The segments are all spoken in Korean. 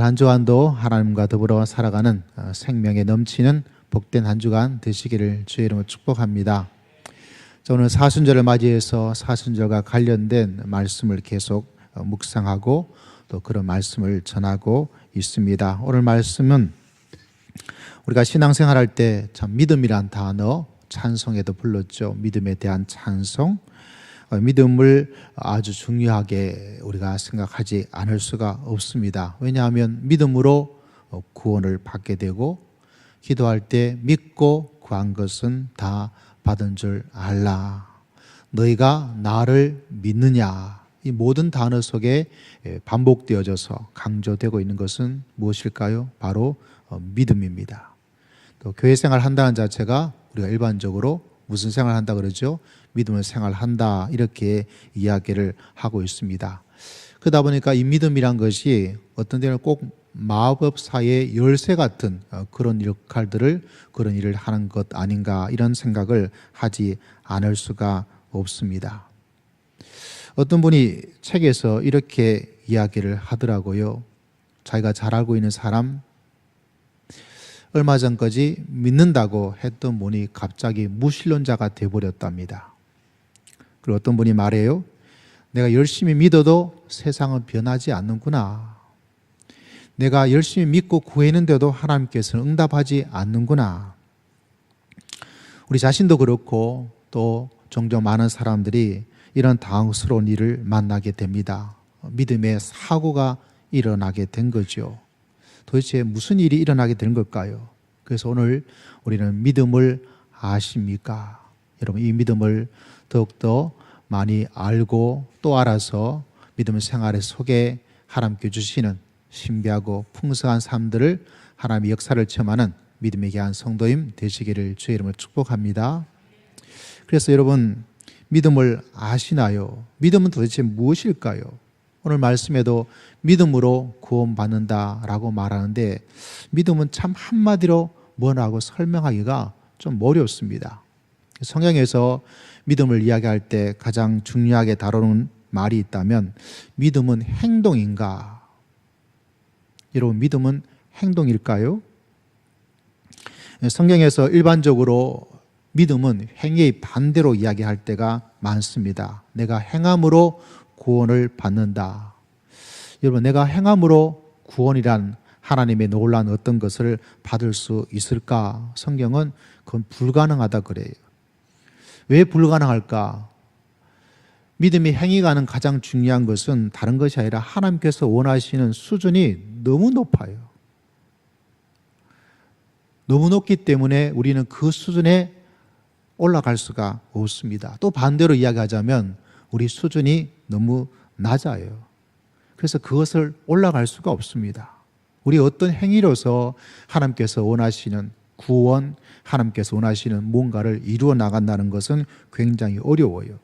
한 주간도 하나님과 더불어 살아가는 생명에 넘치는 복된 한 주간 되시기를 주의 이름으로 축복합니다. 오늘 사순절을 맞이해서 사순절과 관련된 말씀을 계속 묵상하고 또 그런 말씀을 전하고 있습니다. 오늘 말씀은 우리가 신앙생활할 때 참 믿음이란 단어 찬송에도 불렀죠. 믿음에 대한 찬송. 믿음을 아주 중요하게 우리가 생각하지 않을 수가 없습니다. 왜냐하면 믿음으로 구원을 받게 되고 기도할 때 믿고 구한 것은 다 받은 줄 알라. 너희가 나를 믿느냐. 이 모든 단어 속에 반복되어져서 강조되고 있는 것은 무엇일까요? 바로 믿음입니다. 또 교회 생활 한다는 자체가 우리가 일반적으로 무슨 생활 한다 그러죠? 믿음을 생활한다 이렇게 이야기를 하고 있습니다. 그러다 보니까 이 믿음이란 것이 어떤 때는 꼭 마법사의 열쇠 같은 그런 역할들을 그런 일을 하는 것 아닌가 이런 생각을 하지 않을 수가 없습니다. 어떤 분이 책에서 이렇게 이야기를 하더라고요. 자기가 잘 알고 있는 사람 얼마 전까지 믿는다고 했던 분이 갑자기 무신론자가 되어버렸답니다. 그리고 어떤 분이 말해요. 내가 열심히 믿어도 세상은 변하지 않는구나. 내가 열심히 믿고 구했는데도 하나님께서는 응답하지 않는구나. 우리 자신도 그렇고 또 종종 많은 사람들이 이런 당황스러운 일을 만나게 됩니다. 믿음의 사고가 일어나게 된 거죠. 도대체 무슨 일이 일어나게 되는 걸까요? 그래서 오늘 우리는 믿음을 아십니까? 여러분 이 믿음을 더욱더 많이 알고 또 알아서 믿음 생활의 속에 하나님께 주시는 신비하고 풍성한 삶들을 하나님의 역사를 체험하는 믿음에 귀한 성도님 되시기를 주의 이름으로 축복합니다. 그래서 여러분 믿음을 아시나요? 믿음은 도대체 무엇일까요? 오늘 말씀에도 믿음으로 구원받는다라고 말하는데 믿음은 참 한마디로 뭐라고 설명하기가 좀 어렵습니다. 성경에서 믿음을 이야기할 때 가장 중요하게 다루는 말이 있다면 믿음은 행동인가? 여러분 믿음은 행동일까요? 성경에서 일반적으로 믿음은 행위의 반대로 이야기할 때가 많습니다. 내가 행함으로 구원을 받는다. 여러분 내가 행함으로 구원이란 하나님의 놀라운 어떤 것을 받을 수 있을까? 성경은 그건 불가능하다 그래요. 왜 불가능할까? 믿음이 행위가는 가장 중요한 것은 다른 것이 아니라 하나님께서 원하시는 수준이 너무 높아요. 너무 높기 때문에 우리는 그 수준에 올라갈 수가 없습니다. 또 반대로 이야기하자면 우리 수준이 너무 낮아요. 그래서 그것을 올라갈 수가 없습니다. 우리 어떤 행위로서 하나님께서 원하시는 구원, 하나님께서 원하시는 뭔가를 이루어 나간다는 것은 굉장히 어려워요.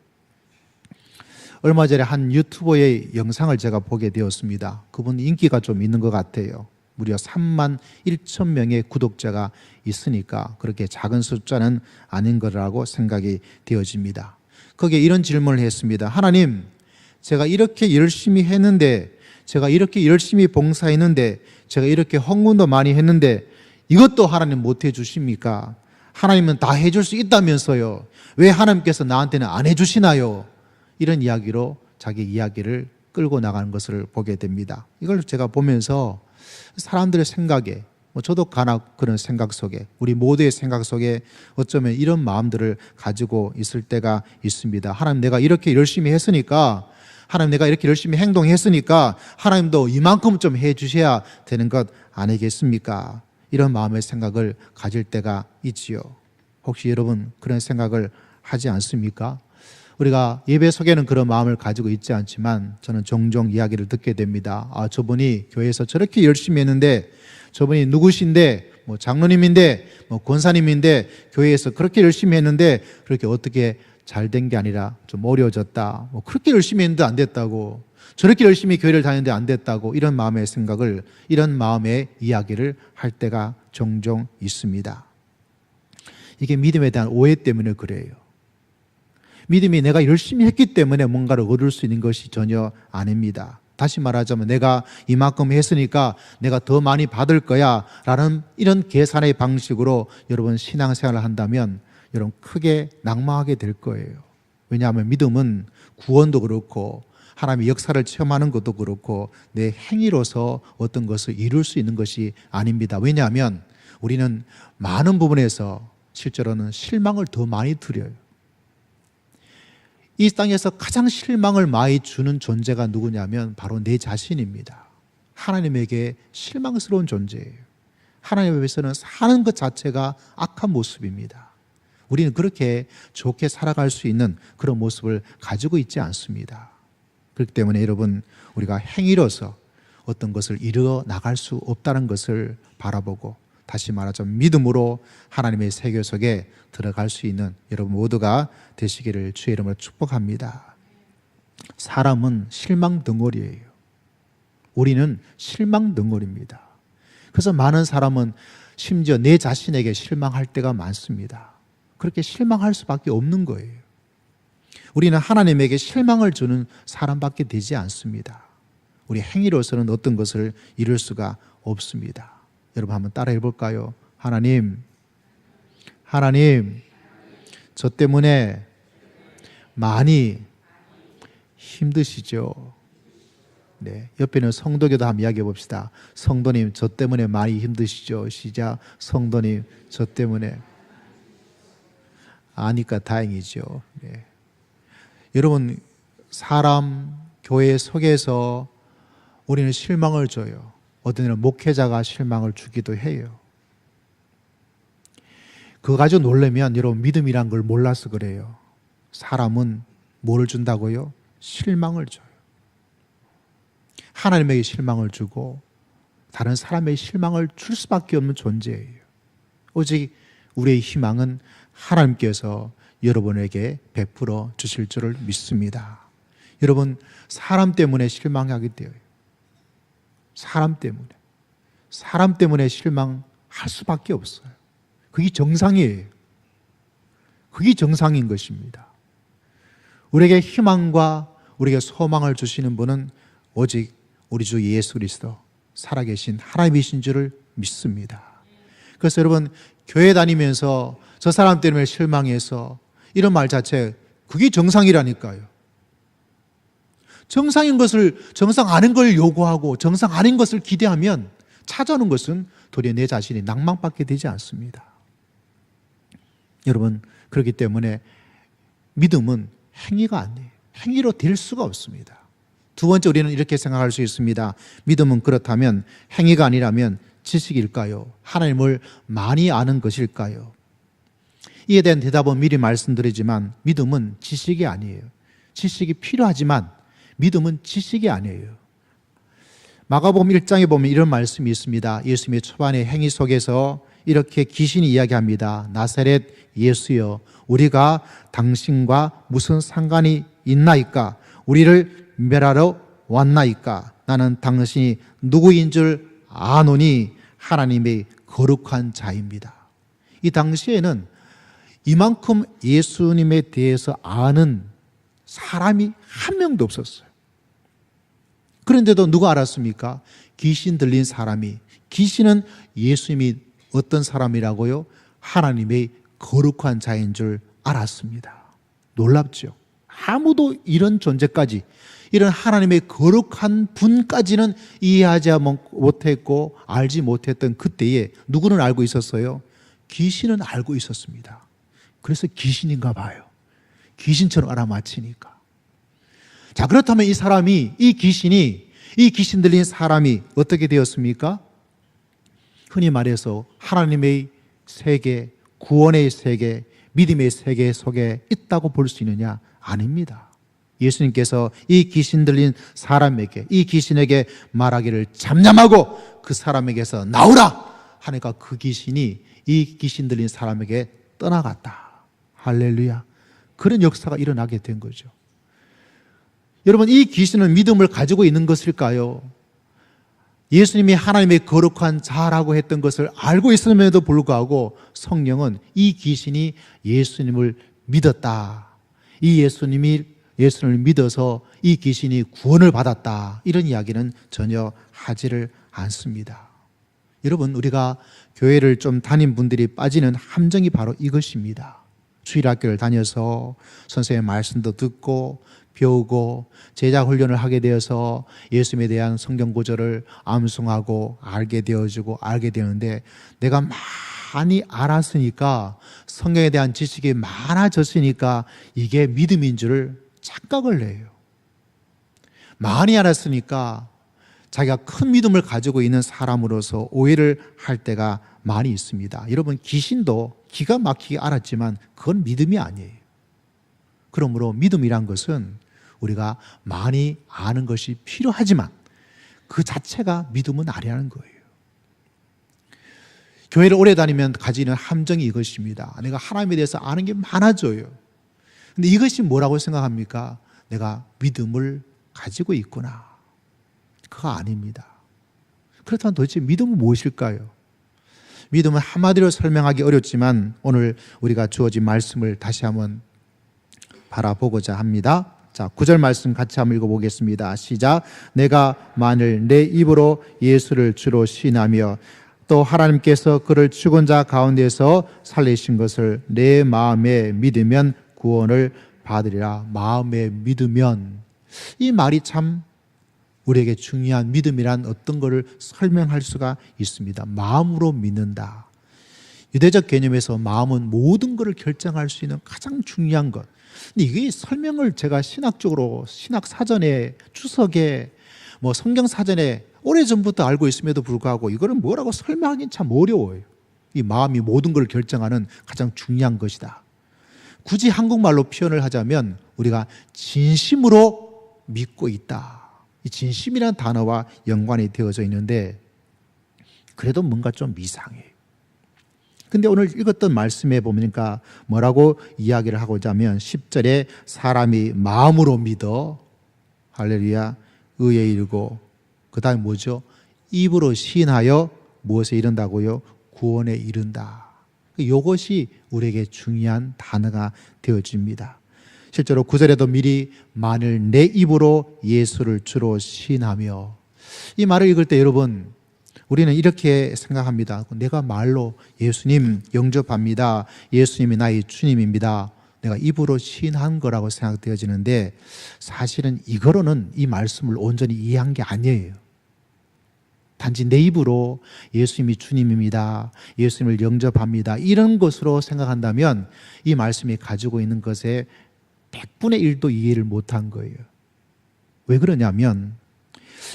얼마 전에 한 유튜버의 영상을 제가 보게 되었습니다. 그분 인기가 좀 있는 것 같아요. 무려 3만 1천 명의 구독자가 있으니까 그렇게 작은 숫자는 아닌 거라고 생각이 되어집니다. 거기에 이런 질문을 했습니다. 하나님, 제가 이렇게 열심히 했는데, 제가 이렇게 열심히 봉사했는데, 제가 이렇게 헌금도 많이 했는데 이것도 하나님 못 해주십니까? 하나님은 다 해줄 수 있다면서요. 왜 하나님께서 나한테는 안 해주시나요? 이런 이야기로 자기 이야기를 끌고 나가는 것을 보게 됩니다. 이걸 제가 보면서 사람들의 생각에 저도 간혹 그런 생각 속에 우리 모두의 생각 속에 어쩌면 이런 마음들을 가지고 있을 때가 있습니다. 하나님 내가 이렇게 열심히 했으니까 하나님 내가 이렇게 열심히 행동했으니까 하나님도 이만큼 좀 해주셔야 되는 것 아니겠습니까? 이런 마음의 생각을 가질 때가 있지요. 혹시 여러분 그런 생각을 하지 않습니까? 우리가 예배 속에는 그런 마음을 가지고 있지 않지만 저는 종종 이야기를 듣게 됩니다. 저분이 교회에서 저렇게 열심히 했는데 저분이 누구신데 장로님인데 권사님인데 교회에서 그렇게 열심히 했는데 그렇게 어떻게 잘 된 게 아니라 좀 어려워졌다. 그렇게 열심히 했는데 안 됐다고. 저렇게 열심히 교회를 다녔는데 안 됐다고. 이런 마음의 생각을, 이런 마음의 이야기를 할 때가 종종 있습니다. 이게 믿음에 대한 오해 때문에 그래요. 믿음이 내가 열심히 했기 때문에 뭔가를 얻을 수 있는 것이 전혀 아닙니다. 다시 말하자면 내가 이만큼 했으니까 내가 더 많이 받을 거야 라는 이런 계산의 방식으로 여러분 신앙생활을 한다면 여러분 크게 낙망하게 될 거예요. 왜냐하면 믿음은 구원도 그렇고 하나님의 역사를 체험하는 것도 그렇고 내 행위로서 어떤 것을 이룰 수 있는 것이 아닙니다. 왜냐하면 우리는 많은 부분에서 실제로는 실망을 더 많이 드려요. 이 땅에서 가장 실망을 많이 주는 존재가 누구냐면 바로 내 자신입니다. 하나님에게 실망스러운 존재예요. 하나님 앞에서는 사는 것 자체가 악한 모습입니다. 우리는 그렇게 좋게 살아갈 수 있는 그런 모습을 가지고 있지 않습니다. 그렇기 때문에 여러분, 우리가 행위로서 어떤 것을 이루어 나갈 수 없다는 것을 바라보고, 다시 말하자면 믿음으로 하나님의 세계 속에 들어갈 수 있는 여러분 모두가 되시기를 주의 이름으로 축복합니다. 사람은 실망 덩어리예요. 우리는 실망 덩어리입니다. 그래서 많은 사람은 심지어 내 자신에게 실망할 때가 많습니다. 그렇게 실망할 수밖에 없는 거예요. 우리는 하나님에게 실망을 주는 사람밖에 되지 않습니다. 우리 행위로서는 어떤 것을 이룰 수가 없습니다. 여러분 한번 따라해 볼까요? 하나님, 저 때문에 많이 힘드시죠? 네, 옆에 있는 성도교도 한번 이야기해 봅시다. 성도님, 저 때문에 많이 힘드시죠? 시작. 성도님, 저 때문에. 아니까 다행이죠. 네. 여러분, 사람, 교회 속에서 우리는 실망을 줘요. 어떤 일은 목회자가 실망을 주기도 해요. 그거 가지고 놀라면 여러분 믿음이란 걸 몰라서 그래요. 사람은 뭐를 준다고요? 실망을 줘요. 하나님에게 실망을 주고 다른 사람에게 실망을 줄 수밖에 없는 존재예요. 오직 우리의 희망은 하나님께서 여러분에게 베풀어 주실 줄을 믿습니다. 여러분, 사람 때문에 실망하게 돼요. 사람 때문에 실망할 수밖에 없어요. 그게 정상이에요. 그게 정상인 것입니다. 우리에게 희망과 우리에게 소망을 주시는 분은 오직 우리 주 예수 그리스도 살아계신 하나님이신 줄을 믿습니다. 그래서 여러분, 교회 다니면서 저 사람 때문에 실망해서 이런 말 자체, 그게 정상이라니까요. 정상인 것을, 정상 아닌 걸 요구하고 정상 아닌 것을 기대하면 찾아오는 것은 도리어 내 자신이 낭망받게 되지 않습니다. 여러분, 그렇기 때문에 믿음은 행위가 아니에요. 행위로 될 수가 없습니다. 두 번째, 우리는 이렇게 생각할 수 있습니다. 믿음은 그렇다면 행위가 아니라면 지식일까요? 하나님을 많이 아는 것일까요? 이에 대한 대답은 미리 말씀드리지만 믿음은 지식이 아니에요. 지식이 필요하지만 믿음은 지식이 아니에요. 마가복음 1장에 보면 이런 말씀이 있습니다. 예수님의 초반의 행위 속에서 이렇게 귀신이 이야기합니다. 나사렛 예수여, 우리가 당신과 무슨 상관이 있나이까? 우리를 멸하러 왔나이까? 나는 당신이 누구인 줄 아노니 하나님의 거룩한 자입니다. 이 당시에는 이만큼 예수님에 대해서 아는 사람이 한 명도 없었어요. 그런데도 누가 알았습니까? 귀신 들린 사람이. 귀신은 예수님이 어떤 사람이라고요? 하나님의 거룩한 자인 줄 알았습니다. 놀랍죠? 아무도 이런 존재까지, 이런 하나님의 거룩한 분까지는 이해하지 못했고 알지 못했던 그때에 누구는 알고 있었어요? 귀신은 알고 있었습니다. 그래서 귀신인가 봐요. 귀신처럼 알아맞히니까. 자, 그렇다면 이 사람이, 이 귀신 들린 사람이 어떻게 되었습니까? 흔히 말해서 하나님의 세계, 구원의 세계, 믿음의 세계 속에 있다고 볼 수 있느냐? 아닙니다. 예수님께서 이 귀신 들린 사람에게, 이 귀신에게 말하기를 잠잠하고 그 사람에게서 나오라 하니까 그 귀신이 이 귀신 들린 사람에게 떠나갔다. 할렐루야. 그런 역사가 일어나게 된 거죠. 여러분, 이 귀신은 믿음을 가지고 있는 것일까요? 예수님이 하나님의 거룩한 자라고 했던 것을 알고 있음에도 불구하고 성령은 이 귀신이 예수님을 믿었다, 이 예수님이 예수를 믿어서 이 귀신이 구원을 받았다, 이런 이야기는 전혀 하지를 않습니다. 여러분, 우리가 교회를 좀 다닌 분들이 빠지는 함정이 바로 이것입니다. 주일학교를 다녀서 선생님의 말씀도 듣고 배우고 제자 훈련을 하게 되어서 예수님에 대한 성경 구절을 암송하고 알게 되는데, 내가 많이 알았으니까, 성경에 대한 지식이 많아졌으니까 이게 믿음인 줄 착각을 해요. 많이 알았으니까 자기가 큰 믿음을 가지고 있는 사람으로서 오해를 할 때가 많이 있습니다. 여러분, 귀신도 기가 막히게 알았지만 그건 믿음이 아니에요. 그러므로 믿음이란 것은 우리가 많이 아는 것이 필요하지만 그 자체가 믿음은 아니라는 거예요. 교회를 오래 다니면 가지는 함정이 이것입니다. 내가 하나님에 대해서 아는 게 많아져요. 근데 이것이 뭐라고 생각합니까? 내가 믿음을 가지고 있구나. 그거 아닙니다. 그렇다면 도대체 믿음은 무엇일까요? 믿음은 한마디로 설명하기 어렵지만 오늘 우리가 주어진 말씀을 다시 한번 바라보고자 합니다. 자, 9절 말씀 같이 한번 읽어보겠습니다. 시작. 내가 만일 내 입으로 예수를 주로 시인하며 또 하나님께서 그를 죽은 자 가운데서 살리신 것을 내 마음에 믿으면 구원을 받으리라. 마음에 믿으면, 이 말이 참 우리에게 중요한 믿음이란 어떤 것을 설명할 수가 있습니다. 마음으로 믿는다. 유대적 개념에서 마음은 모든 것을 결정할 수 있는 가장 중요한 것. 근데 이게 설명을 제가 신학적으로, 신학 사전에, 주석에, 성경 사전에 오래전부터 알고 있음에도 불구하고 이거를 뭐라고 설명하기는 참 어려워요. 이 마음이 모든 걸 결정하는 가장 중요한 것이다. 굳이 한국말로 표현을 하자면 우리가 진심으로 믿고 있다. 이 진심이라는 단어와 연관이 되어져 있는데 그래도 뭔가 좀 이상해요. 근데 오늘 읽었던 말씀에 보니까 뭐라고 이야기를 하고자 하면 10절에 사람이 마음으로 믿어, 할렐루야, 의에 이르고, 그 다음에 뭐죠? 입으로 시인하여 무엇에 이른다고요? 구원에 이른다. 이것이 우리에게 중요한 단어가 되어집니다. 실제로 9절에도 미리 만일 내 입으로 예수를 주로 시인하며, 이 말을 읽을 때 여러분, 우리는 이렇게 생각합니다. 내가 말로 예수님 영접합니다. 예수님이 나의 주님입니다. 내가 입으로 시인한 거라고 생각되어지는데 사실은 이거로는 이 말씀을 온전히 이해한 게 아니에요. 단지 내 입으로 예수님이 주님입니다, 예수님을 영접합니다, 이런 것으로 생각한다면 이 말씀이 가지고 있는 것에 100분의 1도 이해를 못한 거예요. 왜 그러냐면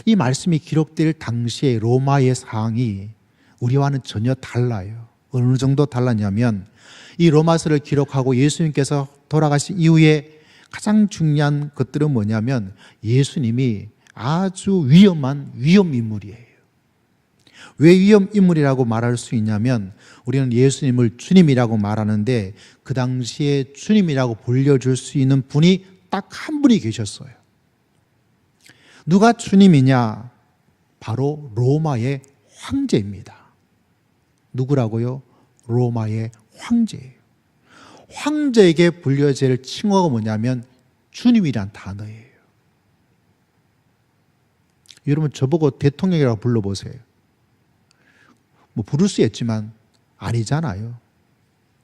이 말씀이 기록될 당시의 로마의 상황이 우리와는 전혀 달라요. 어느 정도 달랐냐면 이 로마서를 기록하고 예수님께서 돌아가신 이후에 가장 중요한 것들은 뭐냐면 예수님이 아주 위험한 위험인물이에요. 왜 위험인물이라고 말할 수 있냐면 우리는 예수님을 주님이라고 말하는데 그 당시에 주님이라고 불려줄 수 있는 분이 딱 한 분이 계셨어요. 누가 주님이냐? 바로 로마의 황제입니다. 누구라고요? 로마의 황제예요. 황제에게 불려질 칭호가 뭐냐면 주님이란 단어예요. 여러분 저보고 대통령이라고 불러보세요. 부를 수 있지만 아니잖아요.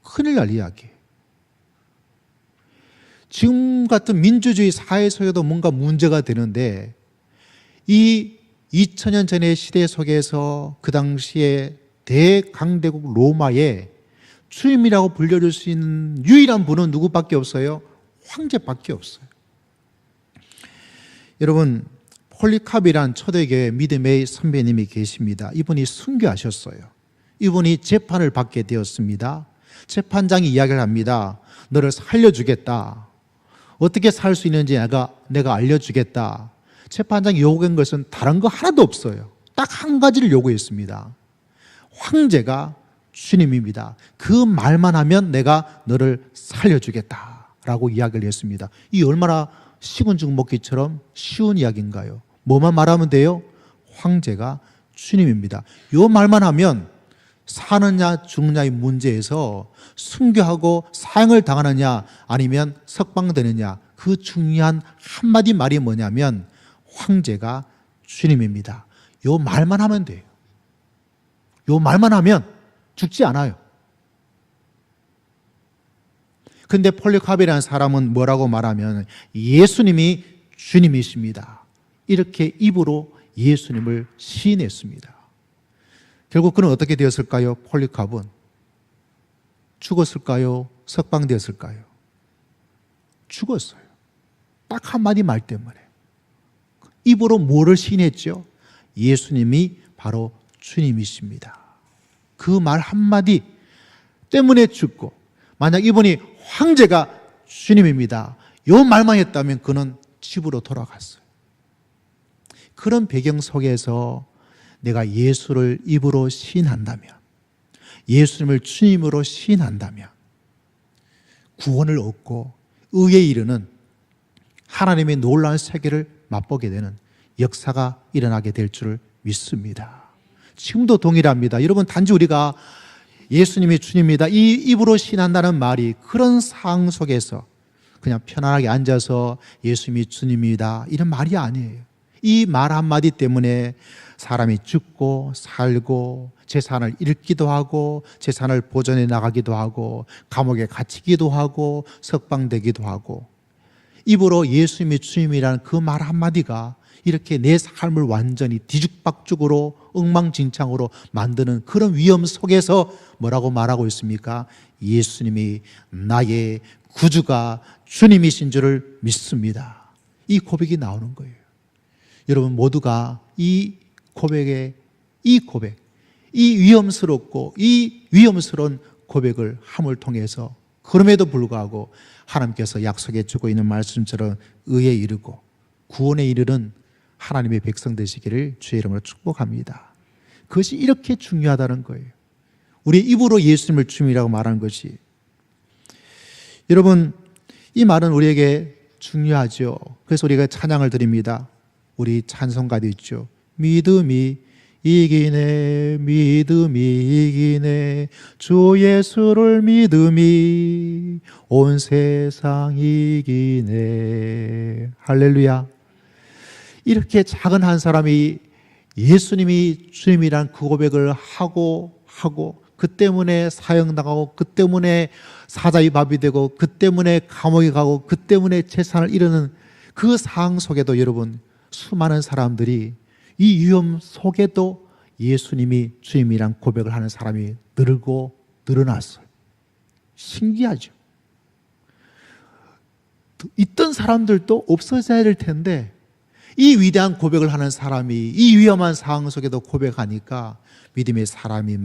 큰일 날 이야기예요. 지금 같은 민주주의 사회 속에도 뭔가 문제가 되는데 이 2000년 전의 시대 속에서 그 당시에 대강대국 로마에 주님이라고 불려줄 수 있는 유일한 분은 누구밖에 없어요? 황제밖에 없어요. 여러분 폴리카비란 초대교회 믿음의 선배님이 계십니다. 이분이 순교하셨어요. 이분이 재판을 받게 되었습니다. 재판장이 이야기를 합니다. 너를 살려주겠다. 어떻게 살 수 있는지 내가 알려주겠다. 재판장이 요구한 것은 다른 거 하나도 없어요. 딱 한 가지를 요구했습니다. 황제가 주님입니다. 그 말만 하면 내가 너를 살려주겠다라고 이야기를 했습니다. 이 얼마나 식은 죽 먹기처럼 쉬운 이야기인가요? 뭐만 말하면 돼요? 황제가 주님입니다. 이 말만 하면 사느냐 죽느냐의 문제에서 순교하고 사형을 당하느냐 아니면 석방되느냐 그 중요한 한마디 말이 뭐냐면 황제가 주님입니다. 요 말만 하면 돼요. 요 말만 하면 죽지 않아요. 근데 폴리카베라는 사람은 뭐라고 말하면 예수님이 주님이십니다. 이렇게 입으로 예수님을 시인했습니다. 결국 그는 어떻게 되었을까요? 폴리캅은 죽었을까요? 석방되었을까요? 죽었어요. 딱 한마디 말 때문에. 입으로 뭐를 시인했죠? 예수님이 바로 주님이십니다. 그 말 한마디 때문에 죽고, 만약 이분이 황제가 주님입니다, 요 말만 했다면 그는 집으로 돌아갔어요. 그런 배경 속에서 내가 예수를 입으로 시인한다면, 예수님을 주님으로 시인한다면 구원을 얻고 의에 이르는 하나님의 놀라운 세계를 맛보게 되는 역사가 일어나게 될 줄 믿습니다. 지금도 동일합니다. 여러분, 단지 우리가 예수님이 주님이다 이 입으로 시인한다는 말이 그런 상황 속에서 그냥 편안하게 앉아서 예수님이 주님이다 이런 말이 아니에요. 이 말 한마디 때문에 사람이 죽고 살고 재산을 잃기도 하고 재산을 보존해 나가기도 하고 감옥에 갇히기도 하고 석방되기도 하고, 입으로 예수님이 주님이라는 그 말 한마디가 이렇게 내 삶을 완전히 뒤죽박죽으로 엉망진창으로 만드는 그런 위험 속에서 뭐라고 말하고 있습니까? 예수님이 나의 구주가 주님이신 줄을 믿습니다. 이 고백이 나오는 거예요. 여러분 모두가 이 위험스럽고 이 위험스러운 고백을 함을 통해서, 그럼에도 불구하고 하나님께서 약속해 주고 있는 말씀처럼 의에 이르고 구원에 이르는 하나님의 백성 되시기를 주의 이름으로 축복합니다. 그것이 이렇게 중요하다는 거예요. 우리 입으로 예수님을 주님이라고 말하는 것이. 여러분, 이 말은 우리에게 중요하죠. 그래서 우리가 찬양을 드립니다. 우리 찬송가도 있죠. 믿음이 이기네, 믿음이 이기네, 주 예수를 믿음이 온 세상 이기네. 할렐루야. 이렇게 작은 한 사람이 예수님이 주님이란 그 고백을 하고 그 때문에 사형당하고 그 때문에 사자의 밥이 되고 그 때문에 감옥에 가고 그 때문에 재산을 잃는 그 상황 속에도 여러분, 수많은 사람들이 이 위험 속에도 예수님이 주님이란 고백을 하는 사람이 늘고 늘어났어요. 신기하죠. 있던 사람들도 없어져야 될 텐데 이 위대한 고백을 하는 사람이 이 위험한 상황 속에도 고백하니까 믿음의 사람이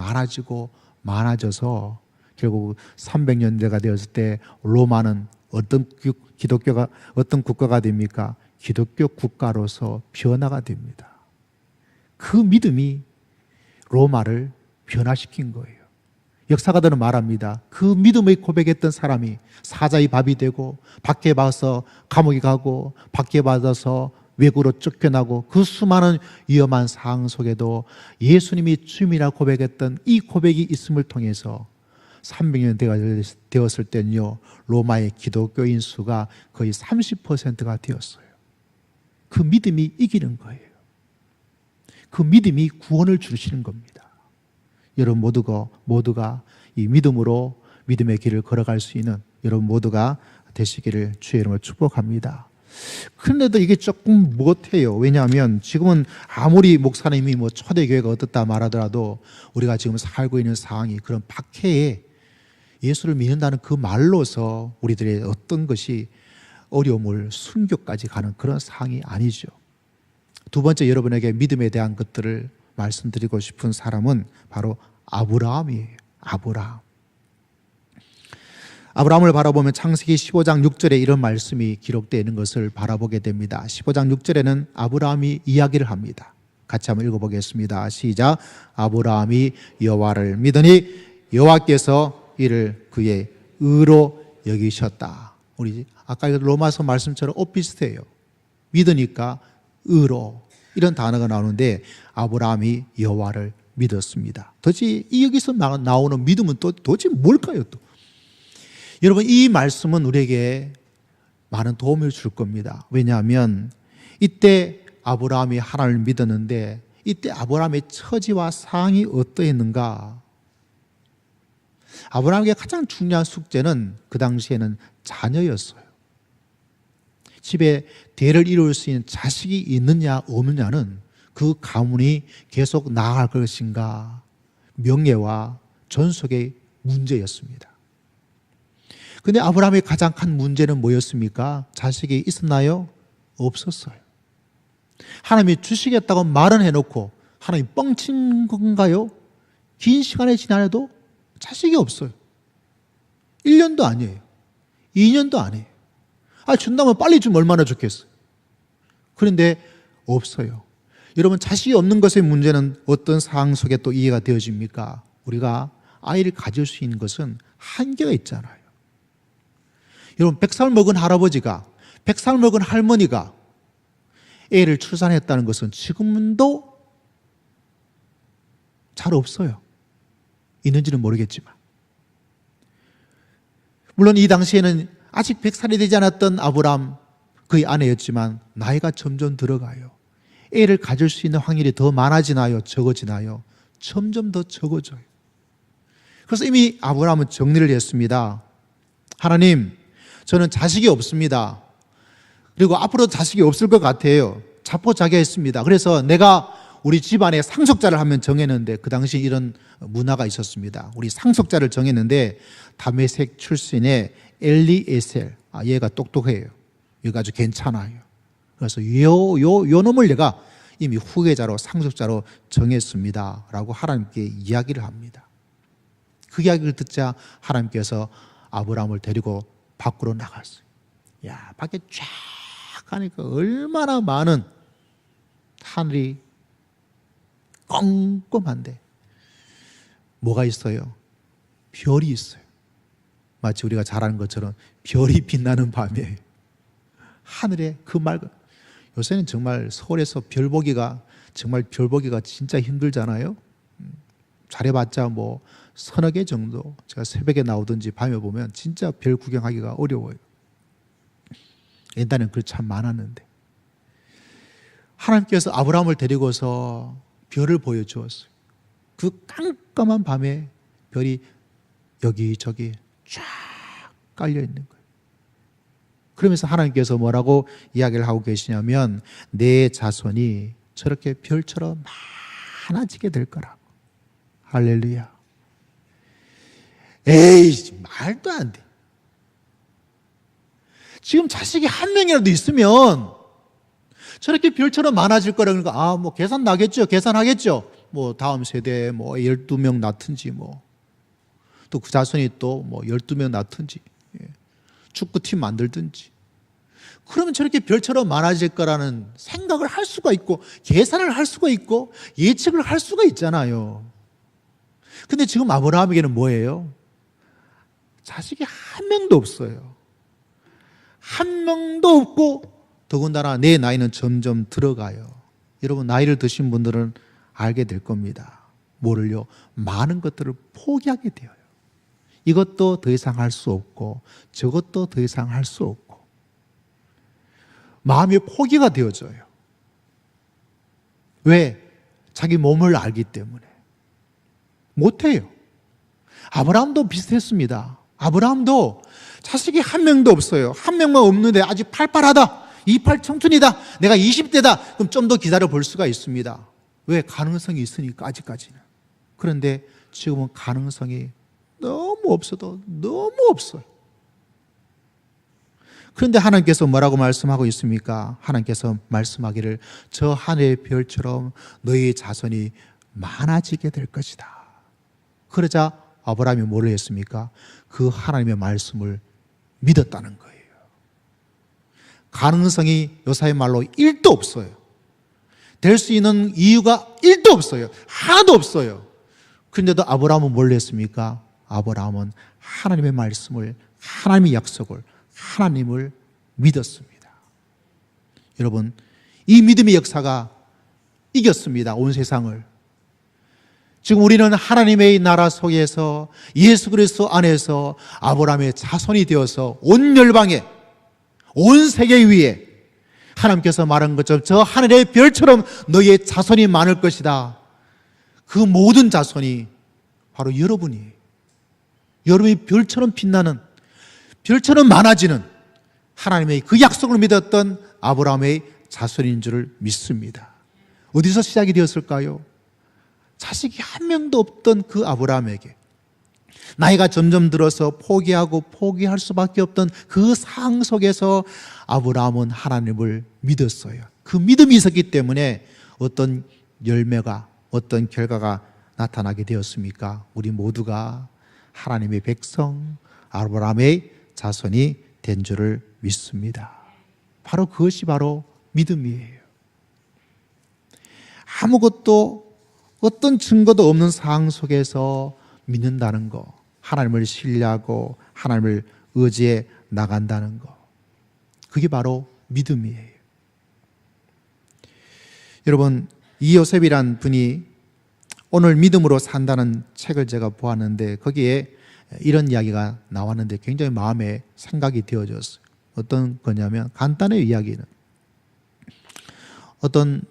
많아져서 결국 300년대가 되었을 때 로마는 어떤 국가가 됩니까? 기독교 국가로서 변화가 됩니다. 그 믿음이 로마를 변화시킨 거예요. 역사가들은 말합니다. 그 믿음의 고백했던 사람이 사자의 밥이 되고 밖에 봐서 감옥에 가고 밖에 받아서 외국으로 쫓겨나고 그 수많은 위험한 상황 속에도 예수님이 주님이라 고백했던 이 고백이 있음을 통해서 300년 되었을 때는요, 로마의 기독교인 수가 거의 30%가 되었어요. 그 믿음이 이기는 거예요. 그 믿음이 구원을 주시는 겁니다. 여러분 모두가 이 믿음으로 믿음의 길을 걸어갈 수 있는 여러분 모두가 되시기를 주의 이름으로 축복합니다. 그런데도 이게 조금 못해요. 왜냐하면 지금은 아무리 목사님이 초대교회가 어떻다 말하더라도 우리가 지금 살고 있는 상황이 그런 박해에 예수를 믿는다는 그 말로서 우리들의 어떤 것이 어려움을 순교까지 가는 그런 상황이 아니죠. 두 번째, 여러분에게 믿음에 대한 것들을 말씀드리고 싶은 사람은 바로 아브라함이에요. 아브라함을 바라보면 창세기 15장 6절에 이런 말씀이 기록되어 있는 것을 바라보게 됩니다. 15장 6절에는 아브라함이 이야기를 합니다. 같이 한번 읽어보겠습니다. 시작. 아브라함이 여호와를 믿으니 여호와께서 이를 그의 의로 여기셨다. 우리 아까 로마서 말씀처럼 비슷해요. 믿으니까 의로, 이런 단어가 나오는데 아브라함이 여호와를 믿었습니다. 도대체 여기서 나오는 믿음은 도대체 뭘까요? 여러분, 이 말씀은 우리에게 많은 도움을 줄 겁니다. 왜냐하면 이때 아브라함이 하나님을 믿었는데 이때 아브라함의 처지와 상황이 어떠했는가? 아브라함에게 가장 중요한 숙제는 그 당시에는 자녀였어요. 집에 대를 이룰 수 있는 자식이 있느냐 없느냐는 그 가문이 계속 나아갈 것인가, 명예와 존속의 문제였습니다. 그런데 아브라함의 가장 큰 문제는 뭐였습니까? 자식이 있었나요? 없었어요. 하나님이 주시겠다고 말은 해놓고 하나님이 뻥친 건가요? 긴 시간이 지나도 자식이 없어요. 1년도 아니에요. 2년도 아니에요. 준다면 빨리 주면 얼마나 좋겠어요. 그런데 없어요. 여러분, 자식이 없는 것의 문제는 어떤 상황 속에 또 이해가 되어집니까? 우리가 아이를 가질 수 있는 것은 한계가 있잖아요. 여러분, 100살 먹은 할아버지가, 100살 먹은 할머니가 애를 출산했다는 것은 지금도 잘 없어요. 있는지는 모르겠지만. 물론 이 당시에는 아직 100살이 되지 않았던 아브람, 그의 아내였지만 나이가 점점 들어가요. 애를 가질 수 있는 확률이 더 많아지나요? 적어지나요? 점점 더 적어져요. 그래서 이미 아브람은 정리를 했습니다. 하나님, 저는 자식이 없습니다. 그리고 앞으로 자식이 없을 것 같아요. 자포자기했습니다. 그래서 내가 우리 집안에 상속자를 한 명 정했는데, 그 당시 이런 문화가 있었습니다. 우리 상속자를 정했는데 다메섹 출신의 엘리에셀, 얘가 똑똑해요. 얘가 아주 괜찮아요. 그래서 요 놈을 내가 이미 후계자로, 상속자로 정했습니다 라고 하나님께 이야기를 합니다. 그 이야기를 듣자 하나님께서 아브라함을 데리고 밖으로 나갔어요. 야, 밖에 쫙 가니까 얼마나 많은 하늘이 껌껌한데 뭐가 있어요? 별이 있어요. 마치 우리가 잘 아는 것처럼 별이 빛나는 밤에 하늘에 그 맑은, 요새는 정말 서울에서 별 보기가 진짜 힘들잖아요. 잘해봤자 뭐 서너 개 정도, 제가 새벽에 나오든지 밤에 보면 진짜 별 구경하기가 어려워요. 옛날에는 그 참 많았는데 하나님께서 아브라함을 데리고서 별을 보여주었어요. 그 깜깜한 밤에 별이 여기저기 쫙 깔려 있는 거예요. 그러면서 하나님께서 뭐라고 이야기를 하고 계시냐면 내 자손이 저렇게 별처럼 많아지게 될 거라고. 할렐루야. 에이, 말도 안 돼. 지금 자식이 한 명이라도 있으면 저렇게 별처럼 많아질 거라. 그러니까 뭐 계산 나겠죠. 계산하겠죠. 뭐 다음 세대에 뭐 12명 낳든지 뭐 또 그 자손이 또 뭐 12명 낳든지 축구팀 만들든지, 그러면 저렇게 별처럼 많아질 거라는 생각을 할 수가 있고 계산을 할 수가 있고 예측을 할 수가 있잖아요. 근데 지금 아브라함에게는 뭐예요? 자식이 한 명도 없어요. 한 명도 없고 더군다나 내 나이는 점점 들어가요. 여러분, 나이를 드신 분들은 알게 될 겁니다. 뭐를요? 많은 것들을 포기하게 돼요. 이것도 더 이상 할 수 없고 저것도 더 이상 할 수 없고 마음이 포기가 되어져요. 왜? 자기 몸을 알기 때문에 못해요. 아브라함도 비슷했습니다. 아브라함도 자식이 한 명도 없어요. 한 명만 없는데 아직 팔팔하다, 이팔 청춘이다, 내가 20대다, 그럼 좀 더 기다려 볼 수가 있습니다. 왜? 가능성이 있으니까 아직까지는. 그런데 지금은 가능성이 너무 없어도 너무 없어요. 그런데 하나님께서 뭐라고 말씀하고 있습니까? 하나님께서 말씀하기를 저 하늘의 별처럼 너희 자손이 많아지게 될 것이다. 그러자 아브라함이 뭐를 했습니까? 그 하나님의 말씀을 믿었다는 거예요. 가능성이 요사의 말로 1도 없어요. 될 수 있는 이유가 1도 없어요. 하나도 없어요. 그런데도 아브라함은 뭘 했습니까? 아브라함은 하나님의 말씀을, 하나님의 약속을, 하나님을 믿었습니다. 여러분, 이 믿음의 역사가 이겼습니다. 온 세상을. 지금 우리는 하나님의 나라 속에서 예수 그리스도 안에서 아브라함의 자손이 되어서 온 열방에, 온 세계 위에 하나님께서 말한 것처럼 저 하늘의 별처럼 너희의 자손이 많을 것이다. 그 모든 자손이 바로 여러분이에요. 여러분이 별처럼 빛나는, 별처럼 많아지는 하나님의 그 약속을 믿었던 아브라함의 자손인 줄을 믿습니다. 어디서 시작이 되었을까요? 자식이 한 명도 없던 그 아브라함에게 나이가 점점 들어서 포기하고 포기할 수밖에 없던 그 상황 속에서 아브라함은 하나님을 믿었어요. 그 믿음이 있었기 때문에 어떤 열매가, 어떤 결과가 나타나게 되었습니까? 우리 모두가 하나님의 백성, 아브라함의 자손이 된 줄을 믿습니다. 바로 그것이 바로 믿음이에요. 아무것도, 어떤 증거도 없는 상황 속에서 믿는다는 거, 하나님을 신뢰하고 하나님을 의지해 나간다는 거, 그게 바로 믿음이에요. 여러분, 이요셉이란 분이 오늘 믿음으로 산다는 책을 제가 보았는데 거기에 이런 이야기가 나왔는데 굉장히 마음에 생각이 되어졌어요. 어떤 거냐면, 간단해요. 이야기는 어떤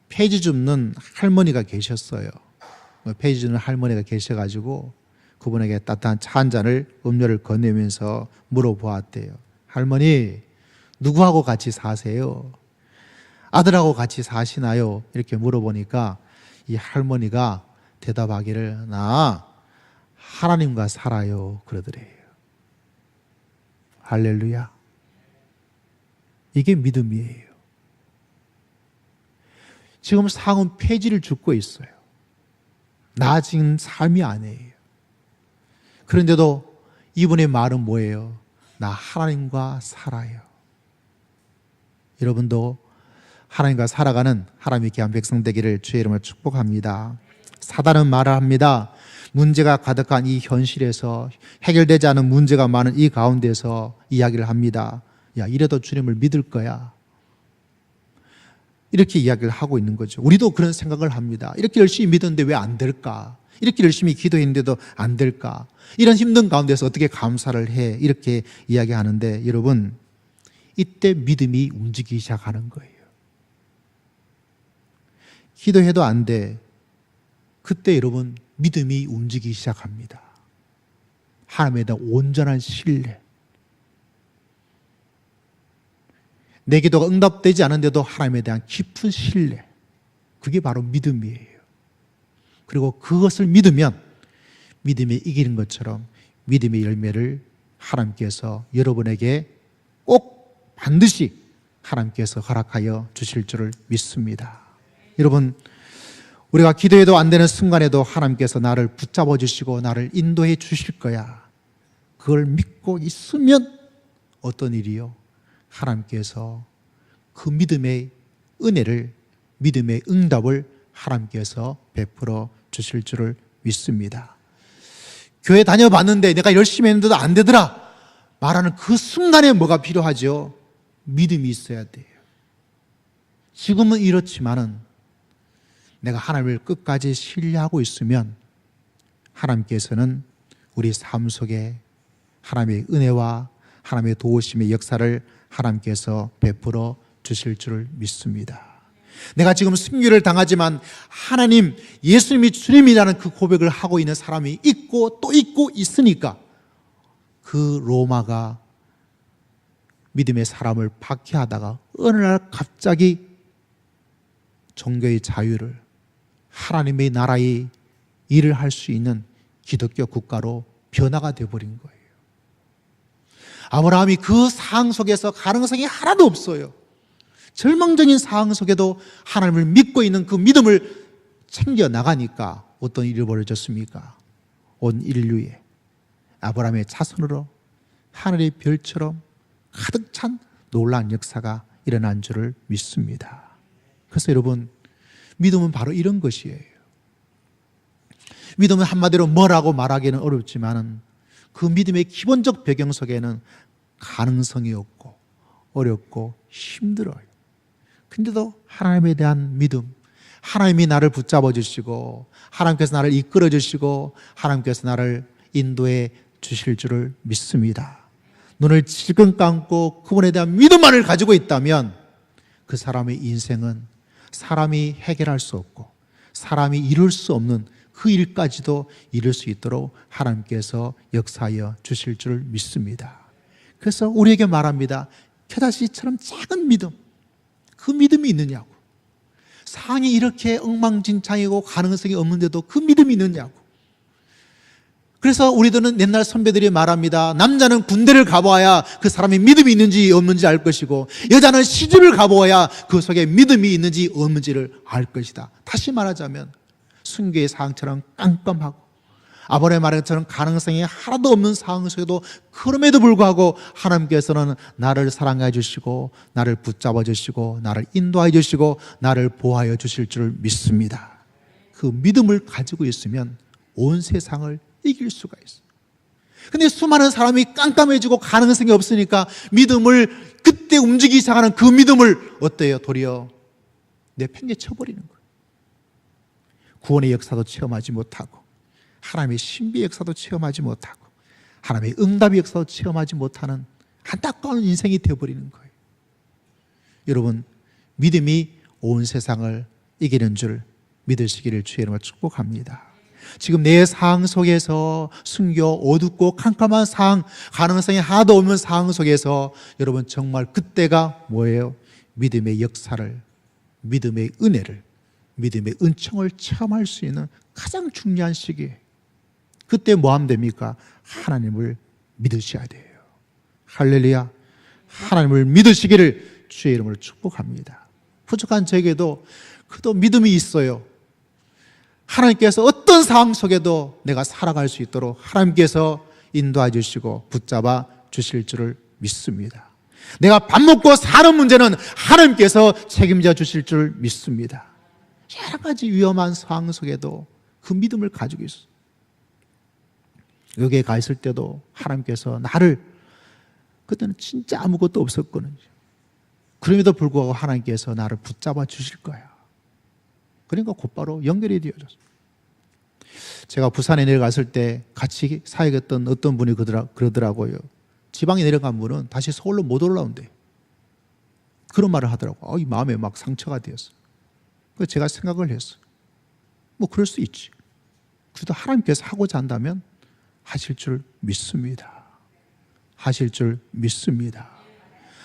페이지 줍는 할머니가 계셨어요. 페이지 줍는 할머니가 계셔가지고 그분에게 따뜻한 차 한 잔을, 음료를 건네면서 물어보았대요. 할머니, 누구하고 같이 사세요? 아들하고 같이 사시나요? 이렇게 물어보니까 이 할머니가 대답하기를, 나 하나님과 살아요, 그러더래요. 할렐루야. 이게 믿음이에요. 지금 상은 폐지를 줍고 있어요. 나아진 삶이 아니에요. 그런데도 이분의 말은 뭐예요? 나 하나님과 살아요. 여러분도 하나님과 살아가는 하나님의 귀한 백성 되기를 주의 이름으로 축복합니다. 사단은 말을 합니다. 문제가 가득한 이 현실에서, 해결되지 않은 문제가 많은 이 가운데서 이야기를 합니다. 야, 이래도 주님을 믿을 거야. 이렇게 이야기를 하고 있는 거죠. 우리도 그런 생각을 합니다. 이렇게 열심히 믿었는데 왜 안 될까? 이렇게 열심히 기도했는데도 안 될까? 이런 힘든 가운데서 어떻게 감사를 해? 이렇게 이야기하는데, 여러분, 이때 믿음이 움직이기 시작하는 거예요. 기도해도 안 돼. 그때 여러분, 믿음이 움직이기 시작합니다. 하나님에 대한 온전한 신뢰. 내 기도가 응답되지 않은데도 하나님에 대한 깊은 신뢰. 그게 바로 믿음이에요. 그리고 그것을 믿으면 믿음이 이기는 것처럼 믿음의 열매를 하나님께서 여러분에게 꼭 반드시 하나님께서 허락하여 주실 줄을 믿습니다. 여러분, 우리가 기도해도 안 되는 순간에도 하나님께서 나를 붙잡아 주시고 나를 인도해 주실 거야. 그걸 믿고 있으면 어떤 일이요? 하나님께서 그 믿음의 은혜를, 믿음의 응답을 하나님께서 베풀어 주실 줄을 믿습니다. 교회 다녀봤는데 내가 열심히 했는데도 안 되더라 말하는 그 순간에 뭐가 필요하죠? 믿음이 있어야 돼요. 지금은 이렇지만은 내가 하나님을 끝까지 신뢰하고 있으면 하나님께서는 우리 삶 속에 하나님의 은혜와 하나님의 도우심의 역사를 하나님께서 베풀어 주실 줄을 믿습니다. 내가 지금 승리를 당하지만 하나님, 예수님이 주님이라는 그 고백을 하고 있는 사람이 있고 또 있고 있으니까 그 로마가 믿음의 사람을 박해하다가 어느 날 갑자기 종교의 자유를, 하나님의 나라의 일을 할 수 있는 기독교 국가로 변화가 되어버린 거예요. 아브라함이 그 상황 속에서 가능성이 하나도 없어요. 절망적인 상황 속에도 하나님을 믿고 있는 그 믿음을 챙겨 나가니까 어떤 일이 벌어졌습니까? 온 인류에 아브라함의 자손으로 하늘의 별처럼 가득 찬 놀라운 역사가 일어난 줄을 믿습니다. 그래서 여러분, 믿음은 바로 이런 것이에요. 믿음은 한마디로 뭐라고 말하기는 어렵지만 그 믿음의 기본적 배경 속에는 가능성이 없고 어렵고 힘들어요. 근데도 하나님에 대한 믿음, 하나님이 나를 붙잡아 주시고 하나님께서 나를 이끌어 주시고 하나님께서 나를 인도해 주실 줄을 믿습니다. 눈을 질끈 감고 그분에 대한 믿음만을 가지고 있다면 그 사람의 인생은 사람이 해결할 수 없고 사람이 이룰 수 없는 그 일까지도 이룰 수 있도록 하나님께서 역사하여 주실 줄 믿습니다. 그래서 우리에게 말합니다. 겨자씨처럼 작은 믿음, 그 믿음이 있느냐고. 상황이 이렇게 엉망진창이고 가능성이 없는데도 그 믿음이 있느냐고. 그래서 우리들은 옛날 선배들이 말합니다. 남자는 군대를 가보아야 그 사람이 믿음이 있는지 없는지 알 것이고, 여자는 시집을 가보아야 그 속에 믿음이 있는지 없는지를 알 것이다. 다시 말하자면 순교의 상황처럼 깜깜하고 아버지의 말처럼 가능성이 하나도 없는 상황 속에도 그럼에도 불구하고 하나님께서는 나를 사랑해 주시고 나를 붙잡아 주시고 나를 인도하여 주시고 나를 보호하여 주실 줄 믿습니다. 그 믿음을 가지고 있으면 온 세상을 이길 수가 있어요. 근데 수많은 사람이 깜깜해지고 가능성이 없으니까 믿음을 그때 움직이기 시작하는 그 믿음을 어때요? 도리어 내팽개쳐버리는 거예요. 구원의 역사도 체험하지 못하고 하나님의 신비의 역사도 체험하지 못하고 하나님의 응답의 역사도 체험하지 못하는 안타까운 인생이 되어버리는 거예요. 여러분, 믿음이 온 세상을 이기는 줄 믿으시기를 주의 이름으로 축복합니다. 지금 내 상황 속에서 순교, 어둡고 캄캄한 상황, 가능성이 하나도 없는 상황 속에서 여러분 정말 그때가 뭐예요? 믿음의 역사를, 믿음의 은혜를, 믿음의 은총을 체험할 수 있는 가장 중요한 시기예요. 그때 뭐 하면 됩니까? 하나님을 믿으셔야 돼요. 할렐루야. 하나님을 믿으시기를 주의 이름으로 축복합니다. 부족한 저에게도 그도 믿음이 있어요. 하나님께서 어떤 상황 속에도 내가 살아갈 수 있도록 하나님께서 인도해 주시고 붙잡아 주실 줄을 믿습니다. 내가 밥 먹고 사는 문제는 하나님께서 책임져 주실 줄 믿습니다. 여러 가지 위험한 상황 속에도 그 믿음을 가지고 있어요. 여기에 가 있을 때도 하나님께서 나를, 그때는 진짜 아무것도 없었거든요. 그럼에도 불구하고 하나님께서 나를 붙잡아 주실 거야. 그러니까 곧바로 연결이 되어졌어요. 제가 부산에 내려갔을 때 같이 사역했던 어떤 분이 그러더라고요. 지방에 내려간 분은 다시 서울로 못 올라온대. 그런 말을 하더라고요. 이 마음에 막 상처가 되었어요. 그래서 제가 생각을 했어요. 뭐 그럴 수 있지. 그래도 하나님께서 하고자 한다면 하실 줄 믿습니다. 하실 줄 믿습니다.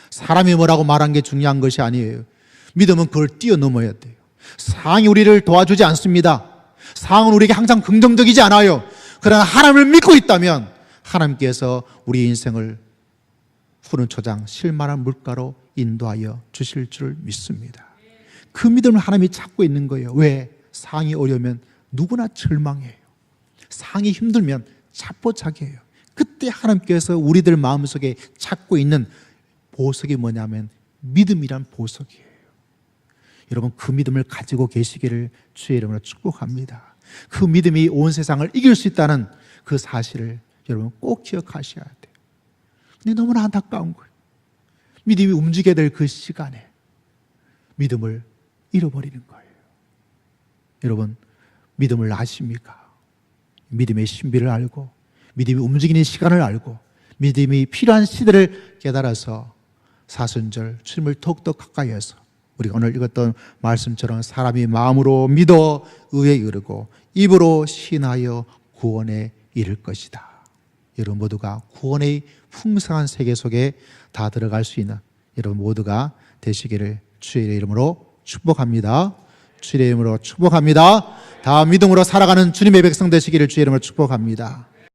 사람이 뭐라고 말한 게 중요한 것이 아니에요. 믿음은 그걸 뛰어넘어야 돼요. 상황이 우리를 도와주지 않습니다. 상황은 우리에게 항상 긍정적이지 않아요. 그러나 하나님을 믿고 있다면 하나님께서 우리 인생을 푸른 초장 실만한 물가로 인도하여 주실 줄 믿습니다. 그 믿음을 하나님이 찾고 있는 거예요. 왜? 상황이 어려우면 누구나 절망해요. 상황이 힘들면 자포자기해요. 그때 하나님께서 우리들 마음속에 찾고 있는 보석이 뭐냐면 믿음이란 보석이에요. 여러분, 그 믿음을 가지고 계시기를 주의 이름으로 축복합니다. 그 믿음이 온 세상을 이길 수 있다는 그 사실을 여러분 꼭 기억하셔야 돼요. 근데 너무나 안타까운 거예요. 믿음이 움직여야 될 그 시간에 믿음을 잃어버리는 거예요. 여러분, 믿음을 아십니까? 믿음의 신비를 알고 믿음이 움직이는 시간을 알고 믿음이 필요한 시대를 깨달아서 사순절 주님을 더욱더 가까이 해서 우리가 오늘 읽었던 말씀처럼 사람이 마음으로 믿어 의에 이르고 입으로 신하여 구원에 이를 것이다. 여러분 모두가 구원의 풍성한 세계 속에 다 들어갈 수 있는 여러분 모두가 되시기를 주의 이름으로 축복합니다. 주의 이름으로 축복합니다. 다 믿음으로 살아가는 주님의 백성 되시기를 주의 이름으로 축복합니다.